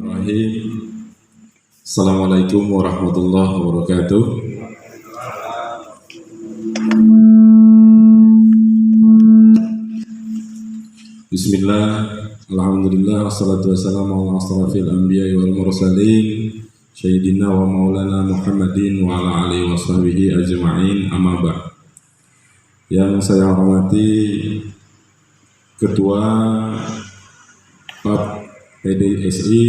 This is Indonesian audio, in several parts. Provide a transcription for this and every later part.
Bismillahirrahmanirrahim. Assalamualaikum warahmatullahi wabarakatuh. Bismillah, alhamdulillah, wassalatu wassalamu ala asrafil anbiya'i wal mursalin Sayyidina wa maulana Muhammadin wa ala alihi wa sahbihi ajma'in, amma ba'd. Yang saya hormati Ketua PDSI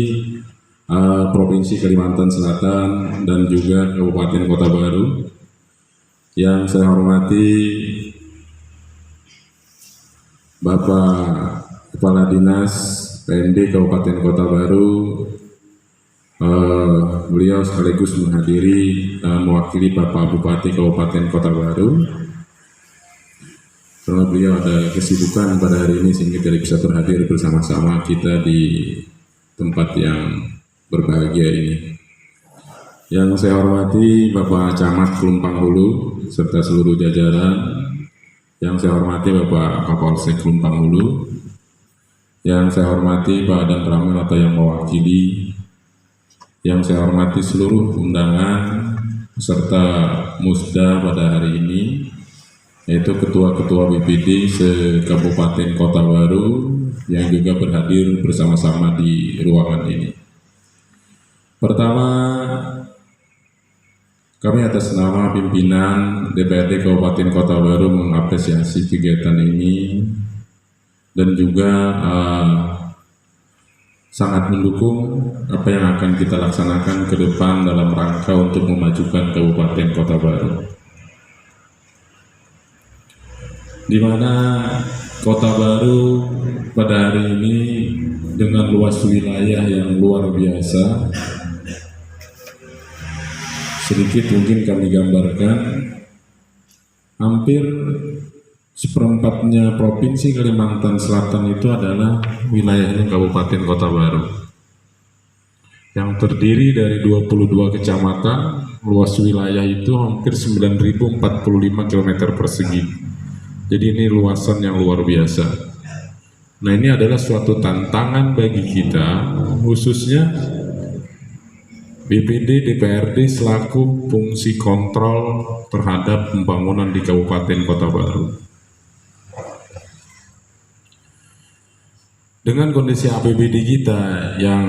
Provinsi Kalimantan Selatan dan juga Kabupaten Kota Baru. Yang saya hormati Bapak Kepala Dinas PMD Kabupaten Kota Baru, beliau sekaligus menghadiri mewakili Bapak Bupati Kabupaten Kota Baru. Karena beliau ada kesibukan pada hari ini sehingga tidak bisa terhadir bersama-sama kita di tempat yang berbahagia ini. Yang saya hormati Bapak Camat Klumpang Hulu serta seluruh jajaran. Yang saya hormati Bapak Kapolsek Klumpang Hulu. Yang saya hormati Pak Dan Ramil atau yang mewakili. Yang saya hormati seluruh undangan peserta musda pada hari ini, yaitu ketua-ketua BPD se-Kabupaten Kota Baru yang juga berhadir bersama-sama di ruangan ini. Pertama, kami atas nama pimpinan DPRD Kabupaten Kota Baru mengapresiasi kegiatan ini dan juga sangat mendukung apa yang akan kita laksanakan ke depan dalam rangka untuk memajukan Kabupaten Kota Baru, di mana Kota Baru pada hari ini dengan luas wilayah yang luar biasa. Sedikit mungkin kami gambarkan, hampir seperempatnya Provinsi Kalimantan Selatan itu adalah wilayahnya Kabupaten Kota Baru, yang terdiri dari 22 kecamatan. Luas wilayah itu hampir 9.045 km persegi. Jadi ini luasan yang luar biasa. Nah, ini adalah suatu tantangan bagi kita, khususnya BPD DPRD selaku fungsi kontrol terhadap pembangunan di Kabupaten Kota Baru. Dengan kondisi APBD kita yang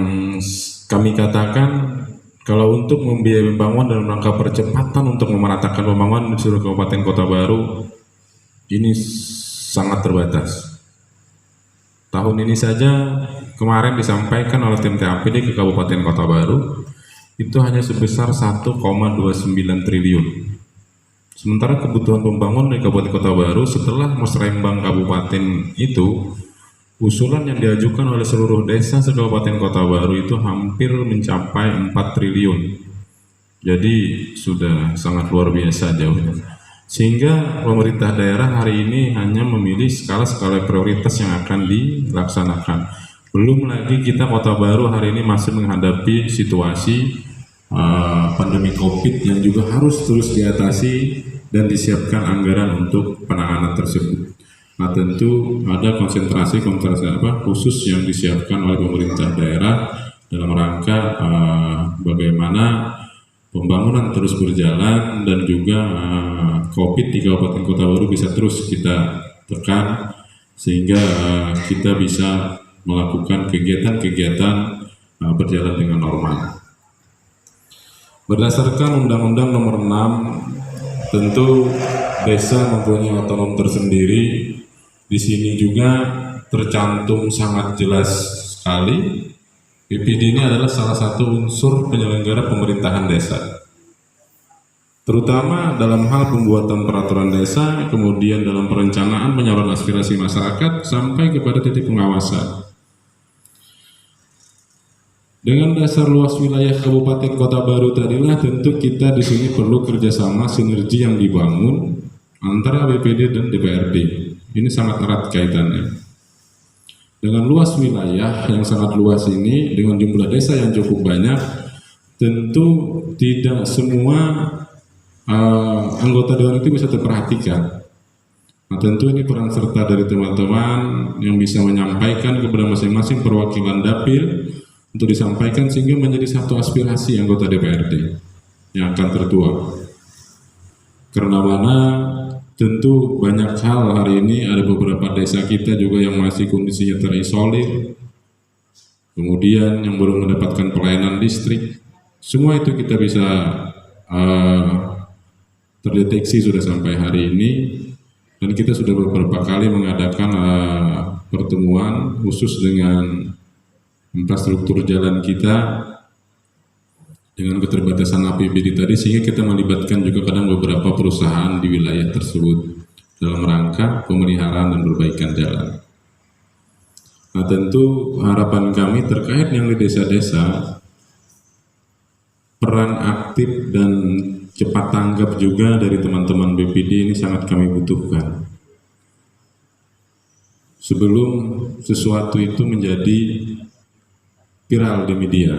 kami katakan, kalau untuk membiayai pembangunan dalam rangka percepatan untuk memeratakan pembangunan di seluruh Kabupaten Kota Baru, ini sangat terbatas. Tahun ini saja kemarin disampaikan oleh tim TAPD ke Kabupaten Kota Baru itu hanya sebesar 1,29 triliun. Sementara kebutuhan pembangunan di Kabupaten Kota Baru setelah musrembang kabupaten itu, usulan yang diajukan oleh seluruh desa se-Kabupaten Kota Baru itu hampir mencapai 4 triliun. Jadi sudah sangat luar biasa jauhnya. Sehingga pemerintah daerah hari ini hanya memilih skala-skala prioritas yang akan dilaksanakan. Belum lagi kita Kota Baru hari ini masih menghadapi situasi pandemi COVID yang juga harus terus diatasi dan disiapkan anggaran untuk penanganan tersebut. Nah, tentu ada konsentrasi khusus yang disiapkan oleh pemerintah daerah dalam rangka bagaimana pembangunan terus berjalan dan juga COVID di Kabupaten Kota Baru bisa terus kita tekan sehingga kita bisa melakukan kegiatan-kegiatan berjalan dengan normal. Berdasarkan Undang-Undang Nomor 6, tentu desa mempunyai otonom tersendiri. Di sini juga tercantum sangat jelas sekali, BPD ini adalah salah satu unsur penyelenggara pemerintahan desa, terutama dalam hal pembuatan peraturan desa, kemudian dalam perencanaan penyaluran aspirasi masyarakat, sampai kepada titik pengawasan. Dengan dasar luas wilayah Kabupaten Kota Baru tadilah, tentu kita di sini perlu kerjasama sinergi yang dibangun antara BPD dan DPRD. Ini sangat erat kaitannya. Dengan luas wilayah yang sangat luas ini, dengan jumlah desa yang cukup banyak, tentu tidak semua anggota dewan itu bisa terperhatikan. Nah, tentu ini peran serta dari teman-teman yang bisa menyampaikan kepada masing-masing perwakilan dapil untuk disampaikan sehingga menjadi satu aspirasi anggota DPRD yang akan tertuang. Karena mana tentu banyak hal hari ini, ada beberapa desa kita juga yang masih kondisinya terisolir, kemudian yang belum mendapatkan pelayanan listrik. Semua itu kita bisa terdeteksi sudah sampai hari ini, dan kita sudah beberapa kali mengadakan pertemuan khusus dengan infrastruktur jalan kita dengan keterbatasan APBD tadi, sehingga kita melibatkan juga kadang beberapa perusahaan di wilayah tersebut dalam rangka pemeliharaan dan perbaikan jalan. Nah, tentu harapan kami terkait yang di desa-desa, peran aktif dan cepat tanggap juga dari teman-teman BPD ini sangat kami butuhkan. Sebelum sesuatu itu menjadi viral di media,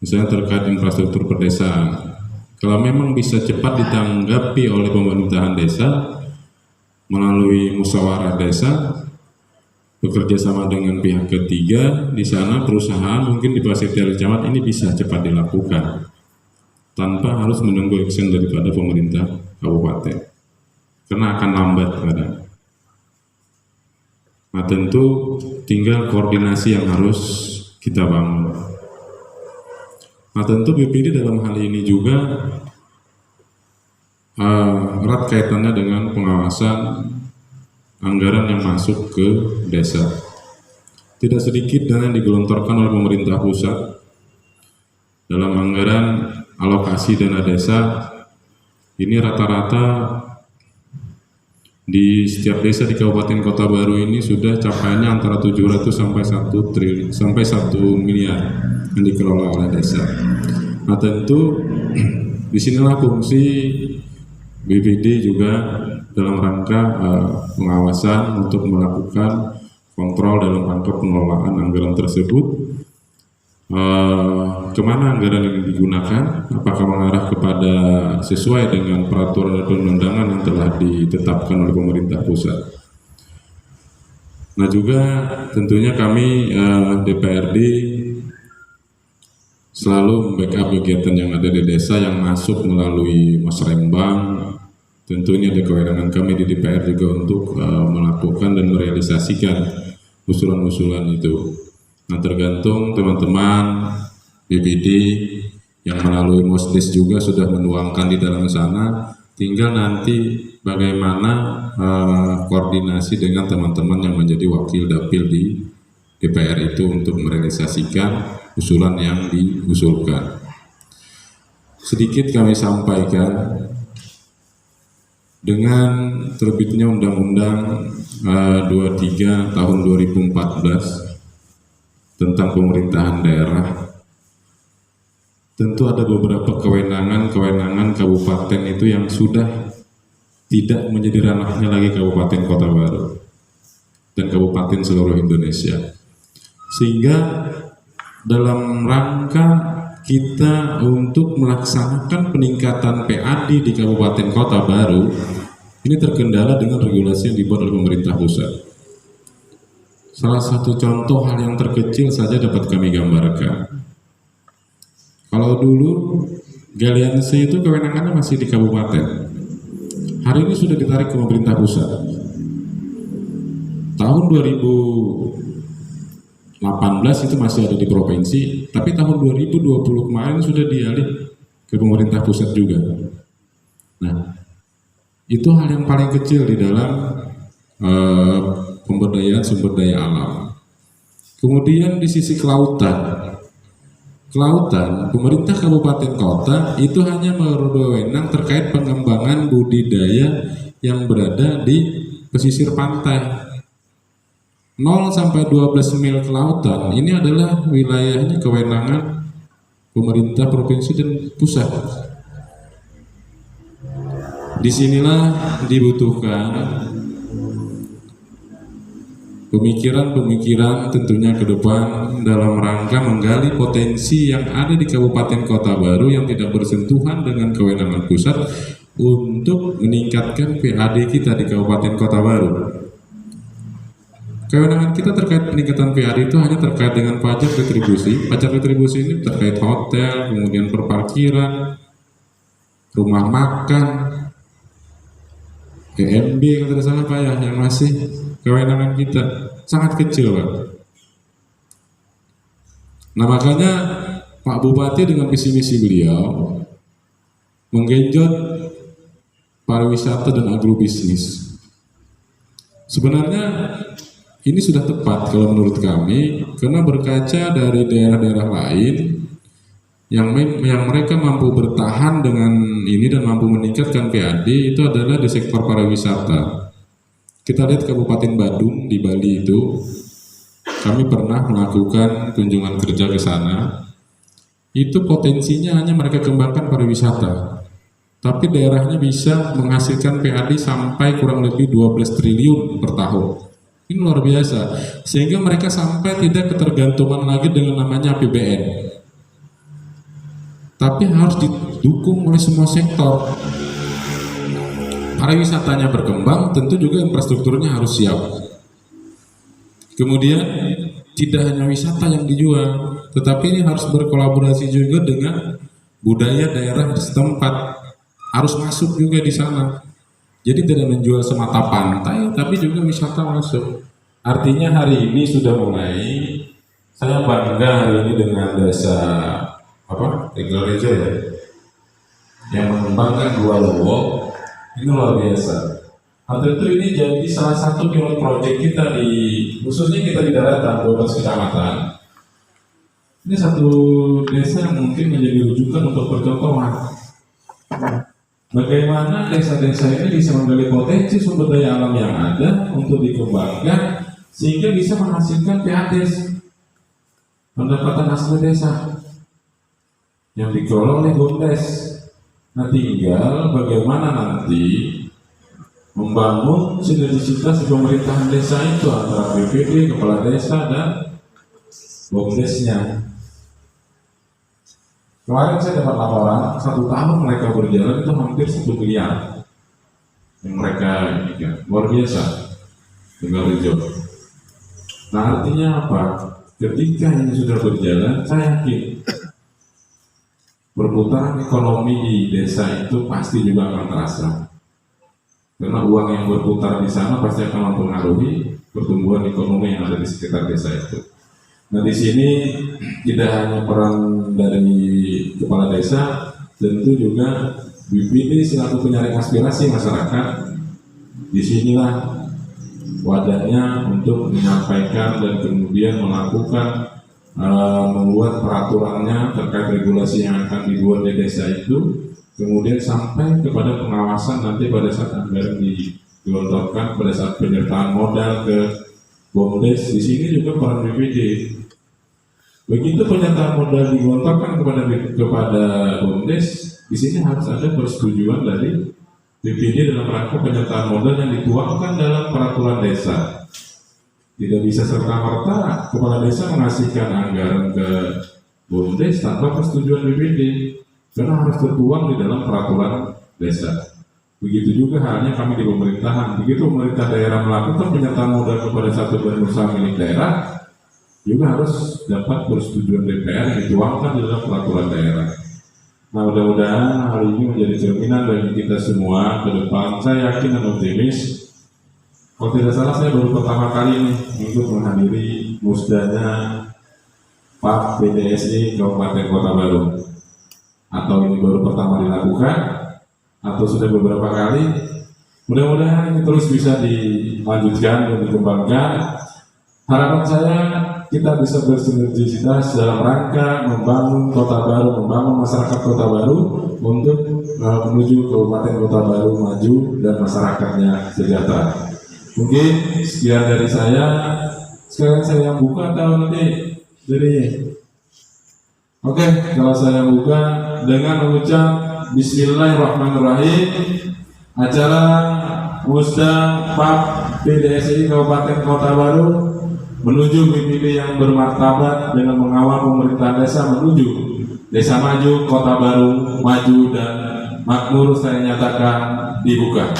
misalnya terkait infrastruktur pedesaan, kalau memang bisa cepat ditanggapi oleh pemerintahan desa melalui musyawarah desa, bekerja sama dengan pihak ketiga di sana, perusahaan mungkin di fasilitas camat, ini bisa cepat dilakukan tanpa harus menunggu action daripada pemerintah kabupaten, karena akan lambat kadang. Nah, tentu tinggal koordinasi yang harus kita bangun. Nah, tentu BPD dalam hal ini juga erat kaitannya dengan pengawasan anggaran yang masuk ke desa. Tidak sedikit dana yang digelontorkan oleh pemerintah pusat dalam anggaran alokasi dana desa. Ini rata-rata di setiap desa di Kabupaten Kota Baru ini sudah capaiannya antara 700 sampai 1 triliun sampai 1 miliar yang dikelola oleh desa. Nah, tentu disinilah fungsi BPD juga dalam rangka pengawasan untuk melakukan kontrol dalam rangka pengelolaan anggaran tersebut. Kemana anggaran ini digunakan, apakah mengarah kepada sesuai dengan peraturan dan perundangan yang telah ditetapkan oleh pemerintah pusat. Nah, juga tentunya kami DPRD selalu membackup kegiatan yang ada di desa yang masuk melalui Musrembang. Tentunya ada kewenangan kami di DPR juga untuk melakukan dan merealisasikan usulan-usulan itu. Nah, tergantung teman-teman BPD yang melalui Mosdes juga sudah menuangkan di dalam sana, tinggal nanti bagaimana koordinasi dengan teman-teman yang menjadi wakil dapil di DPR itu untuk merealisasikan usulan yang diusulkan. Sedikit kami sampaikan, dengan terbitnya Undang-Undang 23 tahun 2014 tentang pemerintahan daerah, tentu ada beberapa kewenangan kabupaten itu yang sudah tidak menjadi ranahnya lagi Kabupaten Kota Baru dan kabupaten seluruh Indonesia. Sehingga dalam rangka kita untuk melaksanakan peningkatan PAD di Kabupaten Kota Baru, ini terkendala dengan regulasi yang dibuat oleh pemerintah pusat. Salah satu contoh hal yang terkecil saja dapat kami gambarkan. Kalau dulu galian C itu kewenangannya masih di kabupaten, hari ini sudah ditarik ke pemerintah pusat. Tahun 2018 itu masih ada di provinsi, tapi tahun 2020 kemarin sudah dialih ke pemerintah pusat juga. Nah, itu hal yang paling kecil di dalam pemberdayaan sumber daya alam. Kemudian di sisi kelautan, pemerintah kabupaten kota itu hanya berwenang terkait pengembangan budidaya yang berada di pesisir pantai. 0 sampai 12 mil kelautan ini adalah wilayahnya kewenangan pemerintah provinsi dan pusat. Disinilah dibutuhkan pemikiran tentunya ke depan dalam rangka menggali potensi yang ada di Kabupaten Kota Baru yang tidak bersentuhan dengan kewenangan pusat untuk meningkatkan PAD kita di Kabupaten Kota Baru. Kewenangan kita terkait peningkatan PAD itu hanya terkait dengan pajak retribusi. Pajak retribusi ini terkait hotel, kemudian perparkiran, rumah makan, GMB kalau tidak salah Pak ya, yang masih kewenangan kita sangat kecil Pak. Nah makanya Pak Bupati dengan visi misi beliau menggenjot pariwisata dan agrobisnis. Sebenarnya ini sudah tepat kalau menurut kami, karena berkaca dari daerah-daerah lain yang mereka mampu bertahan dengan ini dan mampu meningkatkan PAD itu adalah di sektor pariwisata. Kita lihat Kabupaten Badung di Bali itu, kami pernah melakukan kunjungan kerja ke sana. Itu potensinya hanya mereka kembangkan pariwisata, tapi daerahnya bisa menghasilkan PAD sampai kurang lebih 12 triliun per tahun. Ini luar biasa, sehingga mereka sampai tidak ketergantungan lagi dengan namanya APBN, tapi harus didukung oleh semua sektor. Pariwisatanya berkembang, tentu juga infrastrukturnya harus siap. Kemudian tidak hanya wisata yang dijual, tetapi ini harus berkolaborasi juga dengan budaya daerah setempat, harus masuk juga di sana. Jadi tidak menjual semata pantai, tapi juga wisata masuk. Artinya hari ini sudah mulai, saya bangga hari ini dengan desa Tegalrejo ya, yang mengembangkan Gua Lowo. Ini luar biasa. Nah, tentu ini jadi salah satu pilot project kita khususnya kita di daratan 12 kecamatan. Ini satu desa yang mungkin menjadi rujukan untuk percontohan. Bagaimana desa-desa ini bisa menggali potensi sumber daya alam yang ada untuk dikembangkan sehingga bisa menghasilkan PADes, pendapatan asli desa yang dikelola oleh BUMDes. Nah tinggal bagaimana nanti membangun sinergisitas di pemerintahan desa itu antara BPD, kepala desa dan BUMDesnya. Kemarin saya dapat laporan 1 tahun mereka berjalan itu hampir 1 miliar yang mereka ini luar biasa Tegalrejo. Nah artinya apa? Ketika ini sudah berjalan, saya yakin perputaran ekonomi di desa itu pasti juga akan terasa, karena uang yang berputar di sana pasti akan mempengaruhi pertumbuhan ekonomi yang ada di sekitar desa itu. Nah di sini tidak hanya peran dari kepala desa, tentu juga BPD selaku penyaring aspirasi masyarakat. Disinilah wadahnya untuk menyampaikan dan kemudian melakukan membuat peraturannya terkait regulasi yang akan dibuat di desa itu, kemudian sampai kepada pengawasan nanti pada saat anggaran digelontorkan, pada saat penyertaan modal ke BUMDes. Di sini juga peran BPD. Begitu penyertaan modal digelontorkan kepada BUMDes, di sini harus ada persetujuan dari BPD dalam rangka penyertaan modal yang dituangkan dalam peraturan desa. Tidak bisa serta-merta kepala desa mengasihkan anggaran ke BUMDes tanpa persetujuan BPD, karena harus tertuang di dalam peraturan desa. Begitu juga halnya kami di pemerintahan. Begitu pemerintah daerah melakukan penyertaan modal kepada satu badan usaha milik daerah, juga harus dapat persetujuan DPR yang dituangkan di dalam peraturan daerah. Nah mudah-mudahan hari ini menjadi cerminan bagi kita semua ke depan. Saya yakin dan optimis. Kalau tidak salah saya baru pertama kali nih ikut menghadiri musdanya Pak PDSI Kabupaten Kota Baru. Atau ini baru pertama dilakukan, atau sudah beberapa kali. Mudah-mudahan ini terus bisa dilanjutkan dan dikembangkan. Harapan saya kita bisa bersinergisitas dalam rangka membangun Kota Baru, membangun masyarakat Kota Baru untuk menuju Kabupaten Kota Baru maju dan masyarakatnya sejahtera. Mungkin sekian dari saya. Sekarang saya yang buka atau nanti jadinya? Oke, kalau saya yang buka dengan mengucap Bismillahirrahmanirrahim. Acara Musda Pak PDSI Kabupaten Kota Baru menuju BPD yang bermartabat dengan mengawal pemerintahan desa menuju desa maju, Kota Baru maju dan makmur, saya nyatakan dibuka.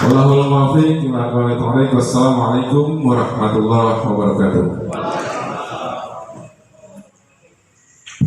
Wallahul muwaffiq ila aqwamit thoriq. Wassalamualaikum warahmatullahi wabarakatuh.